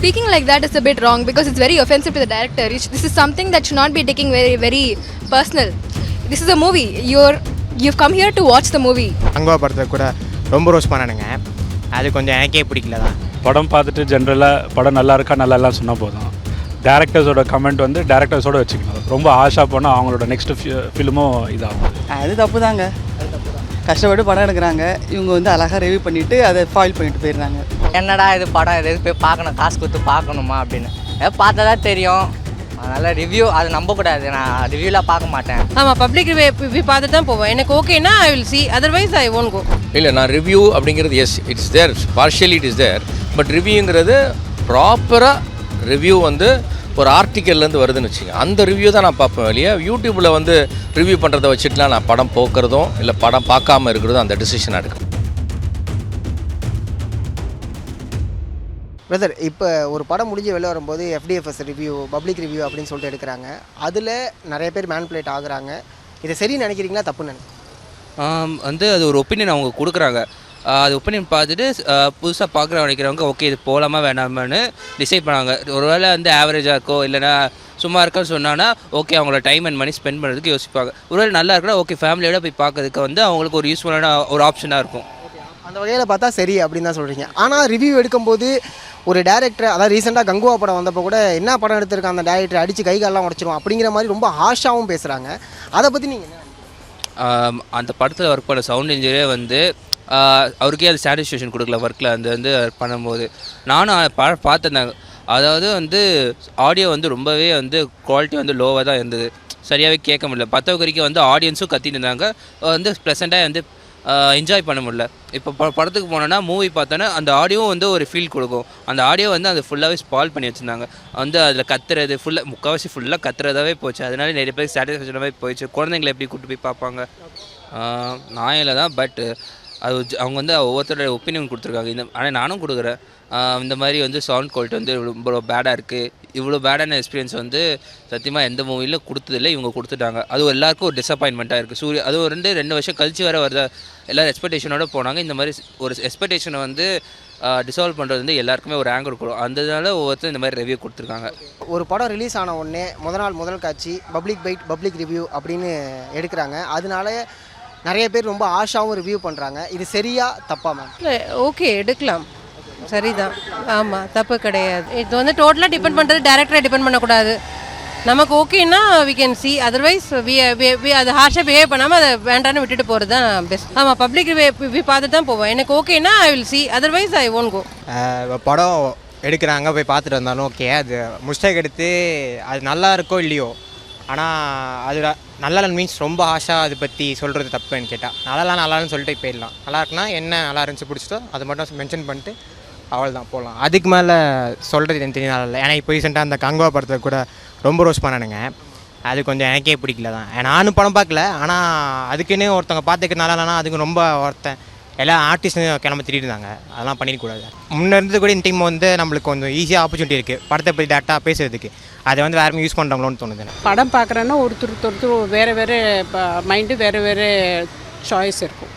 Speaking like that is a bit wrong because it's very offensive to the director. This is something that should not be taking very personal. This is a movie. You've come here to watch the movie. அங்கோ படத்தை கூட ரொம்ப rose பண்ணானுங்க. அது கொஞ்சம் எனக்கே பிடிக்கல தான். படம் பார்த்துட்டு ஜென்ரலாக படம் நல்லா இருக்கா நல்லா இல்லைன்னு சொன்னால் போதும். டேரக்டர்ஸோட கமெண்ட் வந்து டேரக்டர்ஸோட வச்சுக்கணும். ரொம்ப ஆஷா போனால் அவங்களோட நெக்ஸ்ட் ஃபிலிமும் இதாகும். அது தப்பு தாங்க. கஷ்டப்பட்டு படம் எடுக்கிறாங்க, இவங்க வந்து அழகாக ரிவ்யூ பண்ணிவிட்டு அதை ஃபாயில் பண்ணிட்டு போயிடுறாங்க. என்னடா இது படம் எது போய் பார்க்கணும், காசு கொடுத்து பார்க்கணுமா அப்படின்னு பார்த்தா தான் தெரியும். அதனால் ரிவ்யூ அது நம்பக்கூடாது. நான் ரிவ்யூலாம் பார்க்க மாட்டேன். ஆமாம், பப்ளிக் ரிவ்யூ பார்த்துட்டு தான் போவேன். எனக்கு ஓகேனா I will see, otherwise I won't go. இல்லை, நான் ரிவ்யூ அப்படிங்கிறது yes it's there, partially it is there. But ரிவ்யூங்கிறது ப்ராப்பராக ரிவ்யூ வந்து ஒரு ஆர்டிக்கல்லேருந்து வருதுன்னு வச்சுங்க, அந்த ரிவ்யூ தான் நான் பார்ப்பேன். வெளியே யூடியூப்பில் வந்து ரிவ்யூ பண்ணுறதை வச்சுட்டுலாம் நான் படம் போக்குறதும் இல்லை படம் பார்க்காம இருக்கிறதும் அந்த டிசிஷன் எடுக்கும். பிரதர், இப்போ ஒரு படம் முடிஞ்சு வெளில வரும்போது எஃப்டிஎஃப்எஸ் ரிவ்யூ, பப்ளிக் ரிவ்யூ அப்படின்னு சொல்லிட்டு எடுக்கிறாங்க. அதில் நிறைய பேர் மேனிப்புலேட் ஆகுறாங்க. இதை சரின்னு நினைக்கிறீங்களா தப்புன்னு நினைக்கிறீங்க? வந்து அது ஒரு ஒப்பீனியன் அவங்க கொடுக்குறாங்க. அது ஒப்பீனியன் பார்த்துட்டு புதுசாக பார்க்குற நினைக்கிறவங்க ஓகே இது போகலாமா வேணாமான்னு டிசைட் பண்ணாங்க. ஒருவேளை வந்து ஆவரேஜாக இருக்கோ இல்லைனா சும்மா இருக்கான்னு சொன்னான்னா ஓகே அவங்களோட டைம் அண்ட் மணி ஸ்பெண்ட் பண்ணுறதுக்கு யோசிப்பாங்க. ஒருவேளை நல்லா இருக்குன்னா ஓகே ஃபேமிலியோட போய் பார்க்கறதுக்கு வந்து அவங்களுக்கு ஒரு யூஸ்ஃபுல்லான ஒரு ஆப்ஷனாக இருக்கும். அந்த வகையில் பார்த்தா சரி அப்படின்னு தான் சொல்கிறீங்க. ஆனால் ரிவ்யூ எடுக்கும்போது ஒரு டேரக்டர், அதாவது ரீசெண்டாக கங்குவா படம் வந்தப்போ கூட என்ன படம் எடுத்திருக்காங்க அந்த டேரக்டர் அடித்து கை காலெலாம் உடச்சிரும் அப்படிங்கிற மாதிரி ரொம்ப ஹாஷாகவும் பேசுகிறாங்க. அதை பற்றி நீங்கள் என்ன நினைக்கிறீங்க? அந்த படத்தில் ஒர்க் பண்ண சவுண்ட் இன்ஜினியரே வந்து அவருக்கே அது சாட்டிஸ்ஃபேக்ஷன் கொடுக்கல ஒர்க்கில் அந்த வந்து பண்ணும்போது. நானும் பார்த்தேன். அதாவது வந்து ஆடியோ வந்து ரொம்பவே வந்து குவாலிட்டி வந்து லோவாக தான் இருந்தது, சரியாகவே கேட்க முடியல. வரைக்கும் வந்து ஆடியன்ஸும் கத்திட்டு இருந்தாங்க, வந்து ப்ளசண்ட்டாக வந்து என்ஜாய் பண்ண முடியல. இப்போ படத்துக்கு போனோன்னா மூவி பார்த்தோன்னா அந்த ஆடியோ வந்து ஒரு ஃபீல் கொடுக்கும். அந்த ஆடியோ வந்து அது ஃபுல்லாகவே ஸ்பால் பண்ணி வச்சுருந்தாங்க. வந்து அதில் கத்துறது முக்கால்வாசி ஃபுல்லாக கத்துறதாகவே போச்சு. அதனால நிறைய பேருக்கு சாட்டிஸ்ஃபேக்ஷனாகவே போயிடுச்சு. குழந்தைங்களை எப்படி கூப்பிட்டு போய் பார்ப்பாங்க? நான் இல்லை தான், பட் அது அவங்க வந்து ஒவ்வொருத்தரோட ஒப்பீனியன் கொடுத்துருக்காங்க. ஆனால் நானும் கொடுக்குறேன். இந்த மாதிரி வந்து சவுண்ட் குவாலிட்டி வந்து ரொம்ப பேடாக இருக்குது. இவ்வளோ பேடான எக்ஸ்பீரியன்ஸ் வந்து சத்தியமாக எந்த மூவிலும் கொடுத்ததில்லை, இவங்க கொடுத்துட்டாங்க. அது எல்லாருக்கும் ஒரு டிசப்பாயின்மெண்ட்டாக இருக்குது. சூரிய அது ஒரு ரெண்டு வருஷம் கழிச்சு வேறு வருதா, எல்லோரும் எக்ஸ்பெக்டேஷனோடு போனாங்க. இந்த மாதிரி ஒரு எக்ஸ்பெக்டேஷனை வந்து டிசால்வ் பண்ணுறது வந்து எல்லாருக்குமே ஒரு ஆங்கர் கொடுக்கும். அதனால ஒவ்வொருத்தரும் இந்த மாதிரி ரிவ்யூ கொடுத்துருக்காங்க. ஒரு படம் ரிலீஸ் ஆன உடனே முதல் காட்சி பப்ளிக் ரிவ்யூ அப்படின்னு எடுக்கிறாங்க. அதனால நிறைய பேர் ரொம்ப ஆஷாவும் ரிவ்யூ பண்ணுறாங்க. இது சரியா தப்பா மேம்? இல்லை, ஓகே எடுக்கலாம், சரிதான். ஆமாம், தப்பு கிடையாது. இது வந்து டோட்டலாக டிபெண்ட் பண்ணுறது டேரக்டரை டிபெண்ட் பண்ணக்கூடாது. நமக்கு ஓகேன்னா வி கேன் சி, அதர்வைஸ் அது ஹார்ஷாக பிஹேவ் பண்ணாமல் அதை வேண்டான்னு விட்டுட்டு போகிறது தான் பெஸ்ட். ஆமாம், பப்ளிக் ரிவ்யூ பார்த்துட்டு தான் போவேன். எனக்கு ஓகேனா I will see, otherwise I won't go. படம் எடுக்கிறாங்க, போய் பார்த்துட்டு வந்தாலும் ஓகே, அது மிஸ்டேக் எடுத்து அது நல்லா இருக்கோ இல்லையோ, ஆனால் அது நல்லா மீன்ஸ் ரொம்ப ஆஷாக அதை பற்றி சொல்கிறது தப்புன்னு கேட்டால் நல்லான்னு சொல்லிட்டு போயிடலாம். நல்லா இருக்குன்னா என்ன நல்லா இருந்துச்சு பிடிச்சிட்டோ அதை மட்டும் மென்ஷன் பண்ணிட்டு அவள் தான் போகலாம். அதுக்கு மேலே சொல்கிறது எனக்கு தெரியல. இல்லை, ஏன்னா இப்போ ரீசெண்டாக அந்த கங்குவா படத்தை கூட ரொம்ப ரோஸ் பண்ணானுங்க. அது கொஞ்சம் எனக்கே பிடிக்கல தான். நானும் படம் பார்க்கல, ஆனால் அதுக்குன்னு ஒருத்தவங்க பார்த்துக்கு நல்லா இல்லைனா அதுக்கு ரொம்ப ஒருத்தன் எல்லா ஆர்டிஸ்ட்டும் கிளம்ப திட்டிட்டு இருந்தாங்க. அதெல்லாம் பண்ணிடக்கூடாது. முன்னே இருந்தது கூட இந்த டைம் வந்து நம்மளுக்கு கொஞ்சம் ஈஸியாக ஆப்பர்ச்சுனிட்டி இருக்குது படத்தை பற்றி டேரெக்டாக பேசுறதுக்கு. அதை வந்து வேறு யூஸ் பண்ணுறாங்களோன்னு தோணுது. படம் பார்க்குறேன்னா ஒருத்தர் வேறு மைண்டு வேறு சாய்ஸ் இருக்கும்.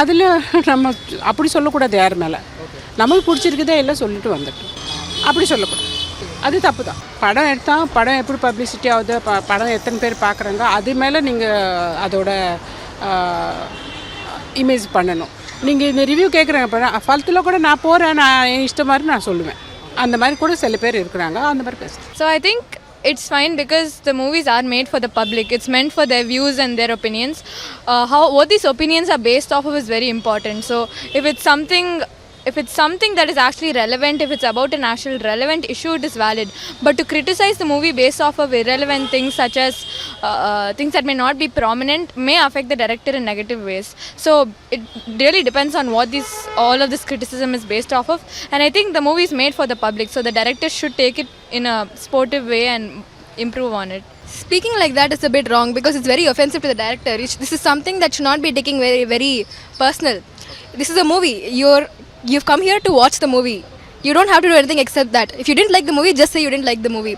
அதில் நம்ம அப்படி சொல்லக்கூடாது யார் மேலே. நம்மளுக்கு பிடிச்சிருக்குதே எல்லாம் சொல்லிட்டு வந்துட்டோம், அப்படி சொல்லக்கூடாது. அது தப்பு தான். படம் எடுத்தால் படம் எப்படி பப்ளிசிட்டி ஆகுது, படம் எத்தனை பேர் பார்க்குறாங்க, அது மேலே நீங்கள் அதோட இமேஜ் பண்ணணும். நீங்கள் இந்த ரிவ்யூ கேட்குறாங்க ஃபல்த்தில் கூட நான் போகிறேன், நான் என் இஷ்டம் மாதிரி நான் சொல்லுவேன். அந்த மாதிரி கூட சில பேர் இருக்கிறாங்க, அந்த மாதிரி பேசுகிறேன். So I think it's fine because the movies are made for the public. It's meant for their views and their opinions. What these opinions are based off of is very important. So if it's something that is actually relevant, if it's about an actual relevant issue, it is valid. But to criticize the movie based off of irrelevant things such as things that may not be prominent may affect the director in negative ways. So it really depends on what all of this criticism is based off of. And I think the movie is made for the public, so the director should take it in a sportive way and improve on it. Speaking like that is a bit wrong because it's very offensive to the director. This is something that should not be taking very personal. This is a movie. You've come here to watch the movie. You don't have to do anything except that. If you didn't like the movie, just say you didn't like the movie.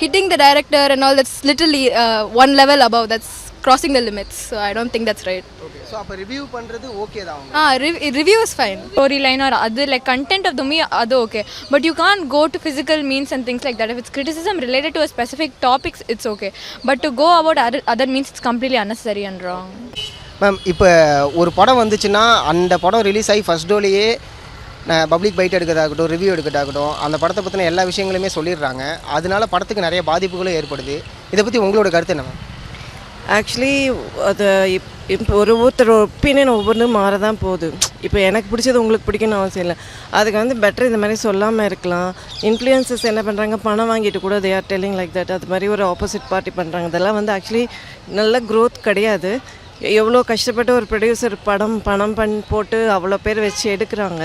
Hitting the director and all, that's literally one level above. That's crossing the limits. So I don't think that's right. Okay so அப்போ review பண்ணுறது okay தான் அவங்க Review is fine. Storyline or other like content of the movie, other okay. But you can't go to physical means and things like that. If it's criticism related to a specific topics, it's okay. But to go about other means, it's completely unnecessary and wrong. Ma'am இப்போ ஒரு படம் வந்துச்சுன்னா அந்த படம் release ஆகி first டோலேயே public byte எடுக்கிறதாகட்டும் review எடுக்கிறதாகட்டும் அந்த படத்தை பற்றின எல்லா விஷயங்களுமே சொல்லிடுறாங்க. அதனால படத்துக்கு நிறைய பாதிப்புகளும் ஏற்படுது. இதை பற்றி உங்களோட கருத்து என்ன மேம்? ஆக்சுவலி அது இப்போ ஒருத்தர் ஒப்பீனியன் ஒவ்வொன்றும் மாற தான் போகுது. இப்போ எனக்கு பிடிச்சது உங்களுக்கு பிடிக்கணும்னு அவசியம் இல்லை. அதுக்கு வந்து பெட்டர் இந்த மாதிரி சொல்லாமல் இருக்கலாம். இன்ஃப்ளூயன்சஸ் என்ன பண்ணுறாங்க, பணம் வாங்கிட்டு கூட they are telling like that. அது மாதிரி ஒரு ஆப்போசிட் பார்ட்டி பண்ணுறாங்க. இதெல்லாம் வந்து ஆக்சுவலி நல்ல க்ரோத் கிடையாது. எவ்வளோ கஷ்டப்பட்டு ஒரு ப்ரொடியூசர் பணம் போட்டு அவ்வளோ பேர் வச்சு எடுக்கிறாங்க.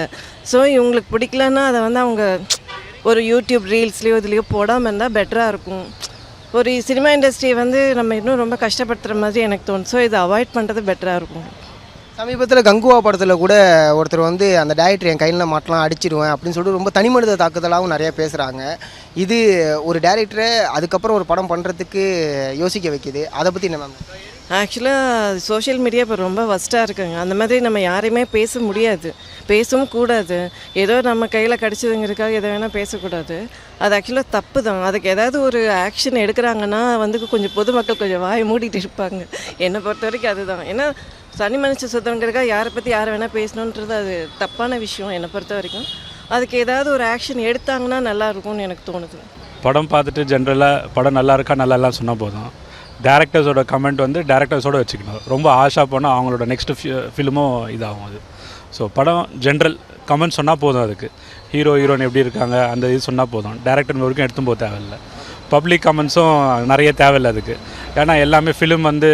ஸோ இவங்களுக்கு பிடிக்கலன்னா அதை வந்து அவங்க ஒரு யூடியூப் ரீல்ஸ்லேயோ இதுலேயோ போடாமல் இருந்தால் பெட்டராக இருக்கும். ஒரு சினிமா இண்டஸ்ட்ரியை வந்து நம்ம இன்னும் ரொம்ப கஷ்டப்படுத்துகிற மாதிரி எனக்கு தோணும். ஸோ இதை அவாய்ட் பண்ணுறது பெட்டராக இருக்கும். சமீபத்தில் கங்குவா படத்தில் கூட ஒருத்தர் வந்து அந்த டைரக்டர் என் கையில் மாட்டலாம் அடிச்சிடுவேன் அப்படின்னு சொல்லிட்டு ரொம்ப தனிமனித தாக்குதலாகவும் நிறையா பேசுகிறாங்க. இது ஒரு டைரக்டரை அதுக்கப்புறம் ஒரு படம் பண்ணுறதுக்கு யோசிக்க வைக்கிது. அதை பற்றி என்ன மேம்? ஆக்சுவலாக சோஷியல் மீடியா இப்போ ரொம்ப வஸ்ட்டாக இருக்குங்க. அந்த மாதிரி நம்ம யாரையுமே பேச முடியாது, பேசவும் கூடாது. ஏதோ நம்ம கையில் கிடச்சிதுங்கிறதுக்காக எதை வேணால் பேசக்கூடாது. அது ஆக்சுவலாக தப்பு தான். அதுக்கு ஏதாவது ஒரு ஆக்ஷன் எடுக்கிறாங்கன்னா வந்து கொஞ்சம் பொதுமக்கள் கொஞ்சம் வாயை மூடிட்டு இருப்பாங்க. என்னை பொறுத்த வரைக்கும் அதுதான். ஏன்னா தனி மனுஷ சுத்தங்கிறதுக்காக யாரை பற்றி யாரை வேணால் பேசணுன்றது அது தப்பான விஷயம் என்னை பொறுத்த வரைக்கும். அதுக்கு ஏதாவது ஒரு ஆக்ஷன் எடுத்தாங்கன்னா நல்லாயிருக்கும்னு எனக்கு தோணுது. படம் பார்த்துட்டு ஜென்ரலாக படம் நல்லா இருக்கா நல்லா இல்லைன்னு சொன்னால் போதும். டேரக்டர்ஸோட கமெண்ட் வந்து டேரக்டர்ஸோடு வச்சுக்கணும். ரொம்ப ஆஷா போனால் அவங்களோட நெக்ஸ்ட்டு ஃபிலிமும் இதாகும் அது. ஸோ படம் ஜென்ரல் கமெண்ட் சொன்னால் போதும். அதுக்கு ஹீரோயின் எப்படி இருக்காங்க அந்த இது சொன்னால் போதும். டேரக்டர் வரைக்கும் எடுத்தும் போக தேவையில்லை. பப்ளிக் கமெண்ட்ஸும் நிறைய தேவையில்லை அதுக்கு. ஏன்னா எல்லாமே ஃபிலிம் வந்து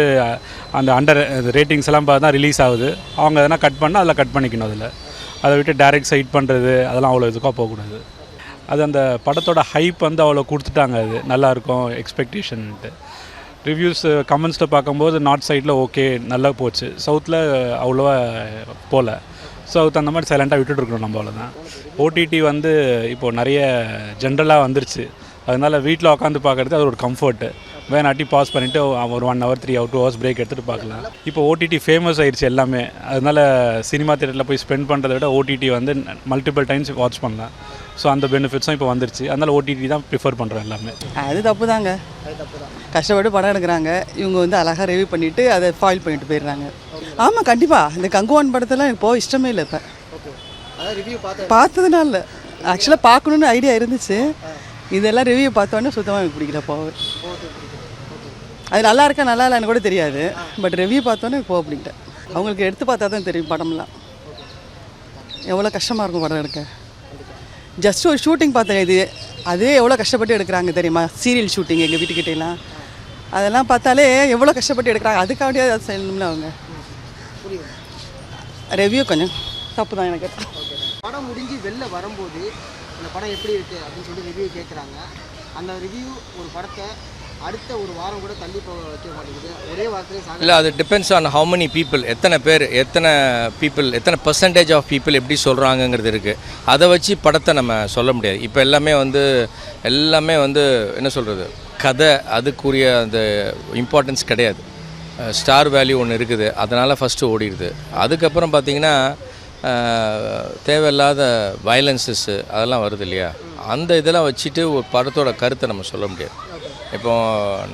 அந்த அண்டர் ரேட்டிங்ஸ் எல்லாம் பார்த்து தான் ரிலீஸ் ஆகுது. அவங்க எதனா கட் பண்ணால் அதில் கட் பண்ணிக்கணும். அதில் அதை விட்டு டேரக்ட் சைட் பண்ணுறது அதெல்லாம் அவ்வளோ இதுக்காக போகக்கூடாது. அது அந்த படத்தோட ஹைப் வந்து அவ்வளோ கொடுத்துட்டாங்க. அது நல்லாயிருக்கும் எக்ஸ்பெக்டேஷன்ட்டு. ரிவ்யூஸ் கமெண்ட்ஸில் பார்க்கும்போது நார்த் சைடில் ஓகே நல்லா போச்சு, சவுத்தில் அவ்வளோவா போகல. சவுத் அந்த மாதிரி சைலண்ட்டாக விட்டுட்டுருக்கணும் நம்ம. அவ்வளோதான். ஓடிடி வந்து இப்போது நிறைய ஜென்ரலாக வந்துருச்சு. அதனால் வீட்டில் உட்காந்து பார்க்குறது அது ஒரு கம்ஃபர்ட்டு. வேணாட்டி பாஸ் பண்ணிவிட்டு ஒரு 1 hour 3 hour 2 hours பிரேக் எடுத்துகிட்டு பார்க்கலாம். இப்போ ஓடிடி ஃபேமஸ் ஆயிடுச்சு எல்லாமே. அதனால் சினிமா தியேட்டரில் போய் ஸ்பெண்ட் பண்ணுறதை விட ஓடிடி வந்து மல்டிபிள் டைம்ஸ் வாட்ச் பண்ணலாம். ஸோ அந்த பெனிஃபிட்ஸும் இப்போ வந்துருச்சு. அதனால் ஓடிடி தான் ப்ரிஃபர் பண்ணுறோம் எல்லாமே. அது தப்பு தாங்க. கஷ்டப்பட்டு படம் எடுக்கிறாங்க. இவங்க வந்து அழகாக ரிவ்யூ பண்ணிவிட்டு அதை ஃபாயில் பண்ணிட்டு போயிடுறாங்க. ஆமாம், கண்டிப்பாக. இந்த கங்குவான் படத்தெல்லாம் எனக்கு போக இஷ்டமே இல்லை. இப்போ ரிவ்யூ பார்த்ததுனால இல்லை. ஆக்சுவலாக பார்க்கணுன்னு ஐடியா இருந்துச்சு. இதெல்லாம் ரிவ்யூ பார்த்தோன்னே சுத்தமாக எனக்கு பிடிக்கல போக. அது நல்லா இருக்கா நல்லா இல்லைன்னு கூட தெரியாது. பட் ரிவ்யூ பார்த்தோன்னே போக பிடிக்கல. அவங்களுக்கு எடுத்து பார்த்தா தான் தெரியும் படம்லாம் எவ்வளோ கஷ்டமாக இருக்கும் படம் எடுக்க. ஜஸ்ட் ஒரு ஷூட்டிங் பார்த்தேன். இது அதே எவ்வளோ கஷ்டப்பட்டு எடுக்கிறாங்க தெரியுமா? சீரியல் ஷூட்டிங் எங்கள் வீட்டுக்கிட்டேலாம் அதெல்லாம் பார்த்தாலே எவ்வளோ கஷ்டப்பட்டு எடுக்கிறாங்க. அதுக்காண்டியே அதை செய்யணும்ல அவங்க. ரிவ்யூ கொஞ்சம் தப்பு தான் எனக்கு. படம் முடிஞ்சு வெளில வரும்போது அந்த படம் எப்படி இருக்குது அப்படின்னு சொல்லிட்டு ரிவ்யூ கேட்குறாங்க. அந்த ரிவ்யூ ஒரு படத்தை அடுத்த ஒரு வாரம் கூட தள்ளி போக வைக்க மாட்டேங்குது. ஒரே வாரத்திலே இல்லை, அது depends on how many people, எத்தனை பேர், எத்தனை பர்சன்டேஜ் ஆஃப் பீப்புள் எப்படி சொல்கிறாங்கங்கிறது இருக்குது. அதை வச்சு படத்தை நம்ம சொல்ல முடியாது. இப்போ எல்லாமே வந்து என்ன சொல்கிறது, கதை அதுக்குரிய அந்த இம்பார்ட்டன்ஸ் கிடையாது. ஸ்டார் வேல்யூ ஒன்று இருக்குது, அதனால் ஃபஸ்ட்டு ஓடிடுது. அதுக்கப்புறம் பார்த்திங்கன்னா தேவையில்லாத வயலன்ஸஸ்ஸு அதெல்லாம் வருது இல்லையா? அந்த இதெல்லாம் வச்சுட்டு ஒரு படத்தோட கருத்தை நம்ம சொல்ல முடியாது. இப்போ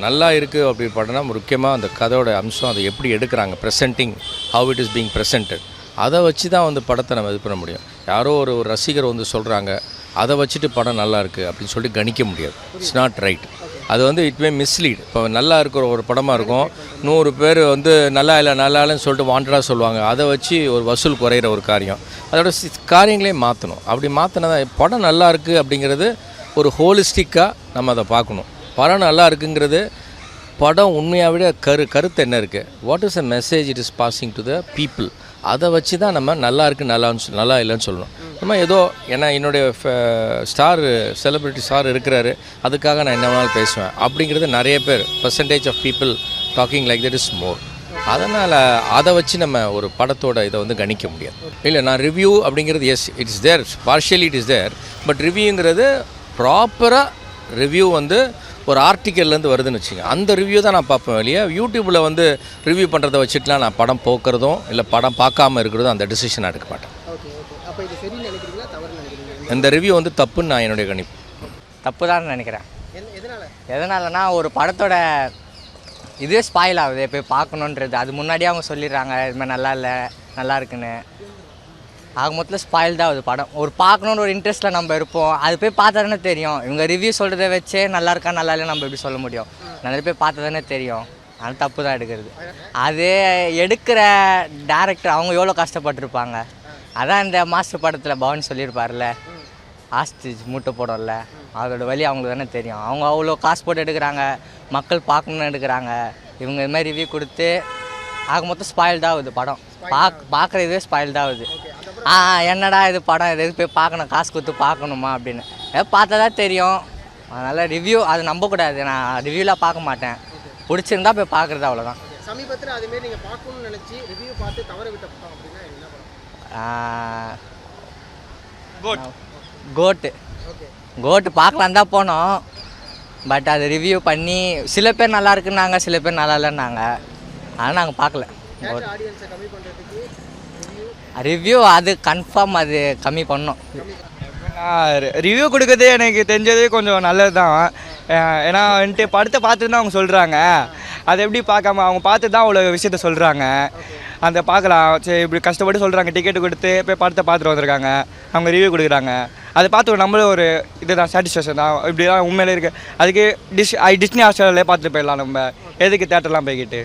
நல்லா இருக்குது அப்படி படம்னா முக்கியமாக அந்த கதையோட அம்சம், அதை எப்படி எடுக்கிறாங்க, presenting, how it is being presented, அதை வச்சு தான் வந்து படத்தை நம்ம இது பண்ண முடியும். யாரோ ஒரு ரசிகர் வந்து சொல்கிறாங்க அதை வச்சுட்டு படம் நல்லா இருக்குது அப்படின்னு சொல்லிட்டு கணிக்க முடியாது. It's not right. அது வந்து இட் மே மிஸ்லீட். இப்போ நல்லா இருக்கிற ஒரு படமாக இருக்கும், 100 பேர் வந்து நல்லா இல்லைன்னு சொல்லிட்டு வாண்டடாக சொல்லுவாங்க. அதை வச்சு ஒரு வசூல் குறையிற ஒரு காரியம். அதோட காரியங்களே மாற்றணும். அப்படி மாற்றினா படம் நல்லா இருக்குது அப்படிங்கிறது ஒரு ஹோலிஸ்டிக்காக நம்ம அதை பார்க்கணும். படம் நல்லா இருக்குங்கிறது படம் உண்மையாக விட கருத்து என்ன இருக்குது, what is a message it is passing to the people, அதை வச்சு தான் நம்ம நல்லா இருக்குது நல்லா இல்லைன்னு சொல்லணும். நம்ம ஏதோ ஏன்னா என்னுடைய செலிப்ரிட்டி ஸ்டார் இருக்கிறாரு, அதுக்காக நான் என்ன வேணாலும் பேசுவேன் அப்படிங்கிறது நிறைய பேர் percentage of people talking like that is more. அதனால் அதை வச்சு நம்ம ஒரு படத்தோட இதை வந்து கணிக்க முடியாது. இல்லை, நான் ரிவ்யூ அப்படிங்கிறது yes it is there, partially it is there. But ரிவ்யூங்கிறது ப்ராப்பராக ரிவ்யூ வந்து ஒரு ஆர்டிக்கல்லேருந்து வருதுன்னு வச்சுங்க, அந்த ரிவ்யூ தான் நான் பார்ப்பேன் வெளியே. யூடியூப்பில் வந்து ரிவ்யூ பண்ணுறதை வச்சுட்டுலாம் நான் படம் போக்குறதும் இல்லை படம் பார்க்காம இருக்கிறதும் அந்த டிசிஷன் எடுக்க மாட்டேன். அப்போ இது சரின்னு நினைக்கிறீங்களா தவறுன்னு நினைக்கிறீங்களா? இந்த ரிவ்யூ வந்து தப்புன்னு நான் என்னுடைய கணிப்பு. தப்பு தான் நினைக்கிறேன். எதனால்? எதனாலனா ஒரு படத்தோட இதுவே ஸ்பாயில் ஆகுது போய் பார்க்கணுன்றது. அது முன்னாடியே அவங்க சொல்லிடுறாங்க இது மாதிரி நல்லா இல்லை நல்லா இருக்குன்னு. ஆக மொத்தத்தில் ஸ்பாயில் தான் ஆகுது படம். ஒரு பார்க்கணுன்னு ஒரு இன்ட்ரெஸ்ட்டில் நம்ம இருப்போம், அது போய் பார்த்தா தானே தெரியும். இவங்க ரிவ்யூ சொல்கிறத வச்சே நல்லா இருக்கா நல்லா இல்லை நம்ம எப்படி சொல்ல முடியும்? நிறைய போய் பார்த்தா தானே தெரியும். அது தப்பு தான் எடுக்கிறது. அது எடுக்கிற டேரக்டர் அவங்க எவ்வளோ கஷ்டப்பட்டுருப்பாங்க. அதான் இந்த மாஸ்டர் படத்தில் பவன் சொல்லியிருப்பார்ல, ஆஸ்திச் மூட்டை போடும்ல, அதோட வழி அவங்களுக்கு தானே தெரியும். அவங்க அவ்வளோ காசு போட்டு எடுக்கிறாங்க, மக்கள் பார்க்கணுன்னு எடுக்கிறாங்க. இவங்க இது மாதிரி ரிவ்யூ கொடுத்து ஆக மொத்தம் ஸ்பாயில் தான் ஆகுது படம். பார்க்குற இதுவே ஸ்பாயில் தான் ஆகுது. என்னடா இது படம் இது போய் பார்க்கணும் காசு கொடுத்து பார்க்கணுமா அப்படின்னு பார்த்தா தான் தெரியும். அதனால் ரிவ்யூ அது நம்பக்கூடாது. நான் ரிவ்யூலாம் பார்க்க மாட்டேன், பிடிச்சிருந்தா போய் பார்க்குறது அவ்வளோதான். சமீபத்தில் அதுமாரி நீங்கள் பார்க்கணும்னு நினச்சி ரிவ்யூ பார்த்து தவற விட்ட படம் அப்படின்னா என்ன படம்? கோட்டு பார்க்கலாம் தான் போனோம். பட் அது ரிவ்யூ பண்ணி சில பேர் நல்லா இருக்குன்னாங்க, சில பேர் நல்லா இல்லைன்னாங்க. ஆனால் நாங்கள் பார்க்கல. ஆடியன்ஸை கம்மி பண்ணுறதுக்கு ரிவ்யூ அது கன்ஃபார்ம் அது கம்மி பண்ணோம். ரிவ்யூ கொடுக்குறதே எனக்கு தெரிஞ்சதே கொஞ்சம் நல்லது தான். ஏன்னா வந்துட்டு படத்தை பார்த்துட்டு தான் அவங்க சொல்கிறாங்க. அதை எப்படி பார்க்காம அவங்க பார்த்து தான் அவ்வளோ விஷயத்த சொல்கிறாங்க. அந்த பார்க்கலாம் சரி இப்படி கஷ்டப்பட்டு சொல்கிறாங்க, டிக்கெட்டு கொடுத்து போய் படத்தை பார்த்துட்டு வந்திருக்காங்க, அவங்க ரிவ்யூ கொடுக்குறாங்க. அதை பார்த்து நம்மளும் ஒரு இதுதான் சாட்டிஸ்ஃபேக்ஷன் தான். இப்படி தான் உண்மையிலே இருக்குது. அதுக்கு டிஸ்னி ஹாஸ்டலில் பார்த்துட்டு போயிடலாம், நம்ம எதுக்கு தேட்டர்லாம் போய்கிட்டு.